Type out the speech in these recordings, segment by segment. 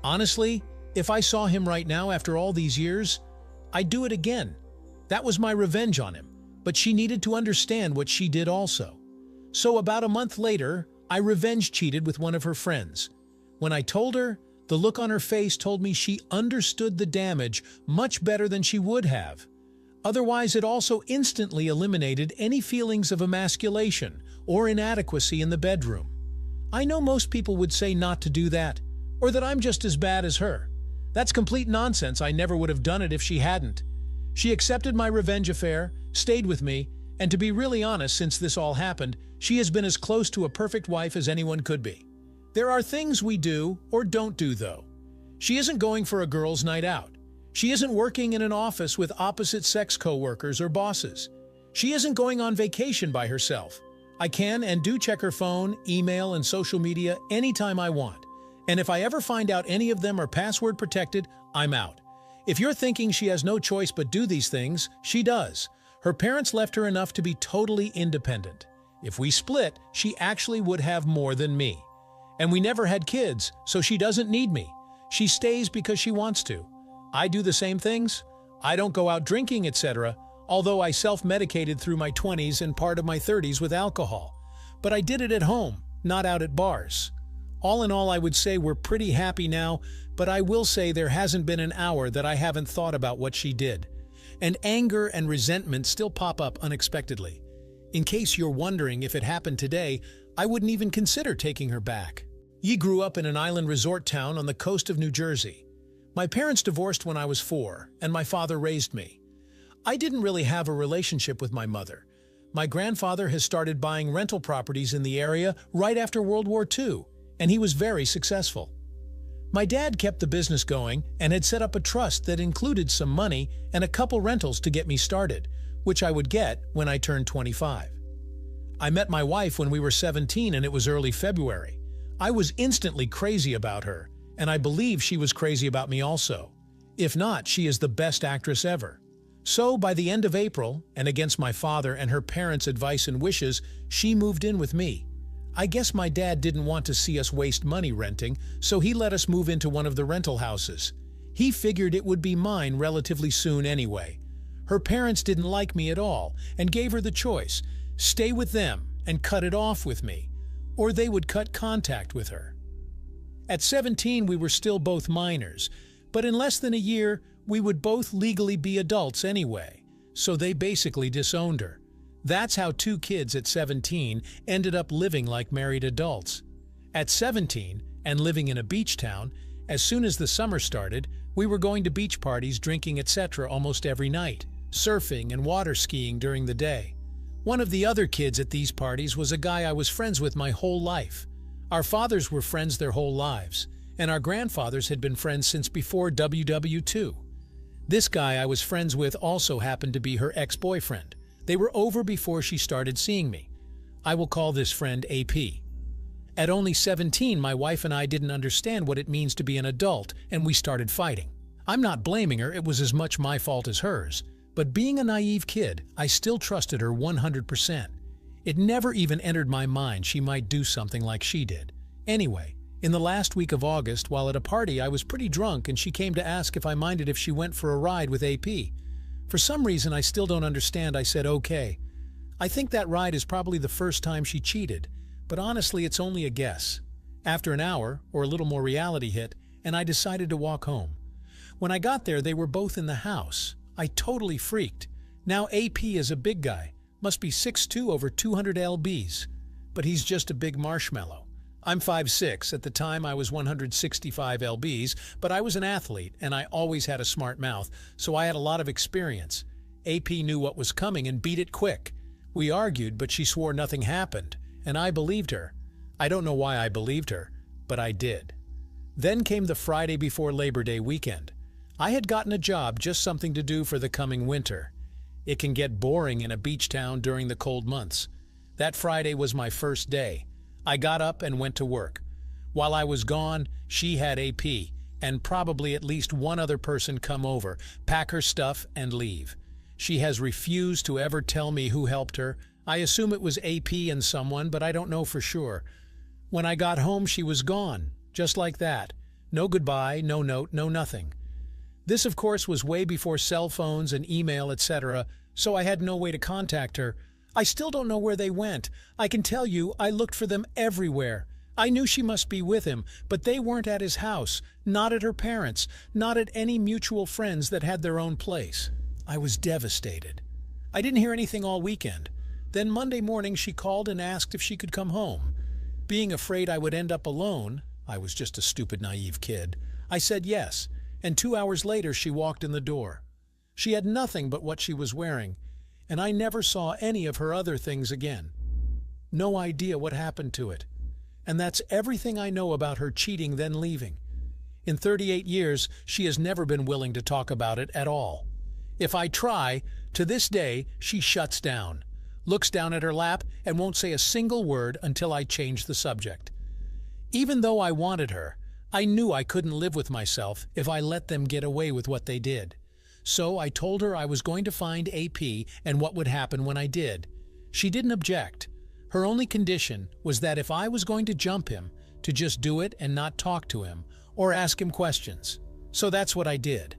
Honestly, if I saw him right now after all these years, I'd do it again. That was my revenge on him, but she needed to understand what she did also. So about a month later, I revenge cheated with one of her friends. When I told her, the look on her face told me she understood the damage much better than she would have. Otherwise, it also instantly eliminated any feelings of emasculation or inadequacy in the bedroom. I know most people would say not to do that, or that I'm just as bad as her. That's complete nonsense. I never would have done it if she hadn't. She accepted my revenge affair, stayed with me, and to be really honest, since this all happened, she has been as close to a perfect wife as anyone could be. There are things we do or don't do, though. She isn't going for a girls' night out. She isn't working in an office with opposite-sex co-workers or bosses. She isn't going on vacation by herself. I can and do check her phone, email, and social media anytime I want. And if I ever find out any of them are password protected, I'm out. If you're thinking she has no choice but do these things, she does. Her parents left her enough to be totally independent. If we split, she actually would have more than me. And we never had kids, so she doesn't need me. She stays because she wants to. I do the same things. I don't go out drinking, etc., although I self-medicated through my 20s and part of my 30s with alcohol. But I did it at home, not out at bars. All in all, I would say we're pretty happy now, but I will say there hasn't been an hour that I haven't thought about what she did. And anger and resentment still pop up unexpectedly. In case you're wondering if it happened today, I wouldn't even consider taking her back. Ye grew up in an island resort town on the coast of New Jersey. My parents divorced when I was 4, and my father raised me. I didn't really have a relationship with my mother. My grandfather has started buying rental properties in the area right after World War II, and he was very successful. My dad kept the business going and had set up a trust that included some money and a couple rentals to get me started, which I would get when I turned 25. I met my wife when we were 17 and it was early February. I was instantly crazy about her, and I believe she was crazy about me also. If not, she is the best actress ever. So by the end of April, and against my father and her parents' advice and wishes, she moved in with me. I guess my dad didn't want to see us waste money renting, so he let us move into one of the rental houses. He figured it would be mine relatively soon anyway. Her parents didn't like me at all and gave her the choice: stay with them and cut it off with me, or they would cut contact with her. At 17, we were still both minors, but in less than a year, we would both legally be adults anyway, so they basically disowned her. That's how 2 kids at 17 ended up living like married adults. At 17, and living in a beach town, as soon as the summer started, we were going to beach parties, drinking, etc. almost every night, surfing and water skiing during the day. One of the other kids at these parties was a guy I was friends with my whole life. Our fathers were friends their whole lives, and our grandfathers had been friends since before WW2. This guy I was friends with also happened to be her ex-boyfriend. They were over before she started seeing me. I will call this friend AP. At only 17, my wife and I didn't understand what it means to be an adult, and we started fighting. I'm not blaming her, it was as much my fault as hers. But being a naive kid, I still trusted her 100%. It never even entered my mind she might do something like she did. Anyway, in the last week of August, while at a party, I was pretty drunk and she came to ask if I minded if she went for a ride with AP. For some reason I still don't understand, I said okay. I think that ride is probably the first time she cheated, but honestly it's only a guess. After an hour, or a little more, reality hit, and I decided to walk home. When I got there, they were both in the house. I totally freaked. Now AP is a big guy, must be 6'2", over 200 lbs, but he's just a big marshmallow. I'm 5'6", at the time I was 165 lbs, but I was an athlete and I always had a smart mouth, so I had a lot of experience. AP knew what was coming and beat it quick. We argued, but she swore nothing happened, and I believed her. I don't know why I believed her, but I did. Then came the Friday before Labor Day weekend. I had gotten a job, just something to do for the coming winter. It can get boring in a beach town during the cold months. That Friday was my first day. I got up and went to work. While I was gone, she had AP, and probably at least one other person come over, pack her stuff, and leave. She has refused to ever tell me who helped her. I assume it was AP and someone, but I don't know for sure. When I got home, she was gone, just like that. No goodbye, no note, no nothing. This, of course, was way before cell phones and email, etc., so I had no way to contact her. I still don't know where they went. I can tell you, I looked for them everywhere. I knew she must be with him, but they weren't at his house, not at her parents', not at any mutual friends that had their own place. I was devastated. I didn't hear anything all weekend. Then Monday morning she called and asked if she could come home. Being afraid I would end up alone, I was just a stupid, naive kid, I said yes, and 2 hours later she walked in the door. She had nothing but what she was wearing, and I never saw any of her other things again. No idea what happened to it. And that's everything I know about her cheating then leaving. In 38 years, she has never been willing to talk about it at all. If I try, to this day, she shuts down, looks down at her lap, and won't say a single word until I change the subject. Even though I wanted her, I knew I couldn't live with myself if I let them get away with what they did. So I told her I was going to find AP and what would happen when I did. She didn't object. Her only condition was that if I was going to jump him, to just do it and not talk to him or ask him questions. So that's what I did.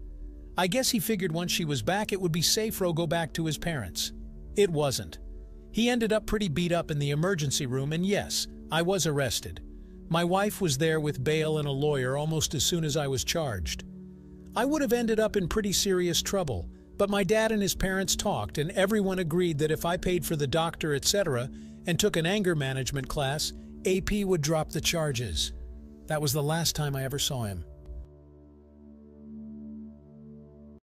I guess he figured once she was back it would be safer to go back to his parents. It wasn't. He ended up pretty beat up in the emergency room, and yes, I was arrested. My wife was there with bail and a lawyer almost as soon as I was charged. I would have ended up in pretty serious trouble, but my dad and his parents talked and everyone agreed that if I paid for the doctor, etc., and took an anger management class, AP would drop the charges. That was the last time I ever saw him.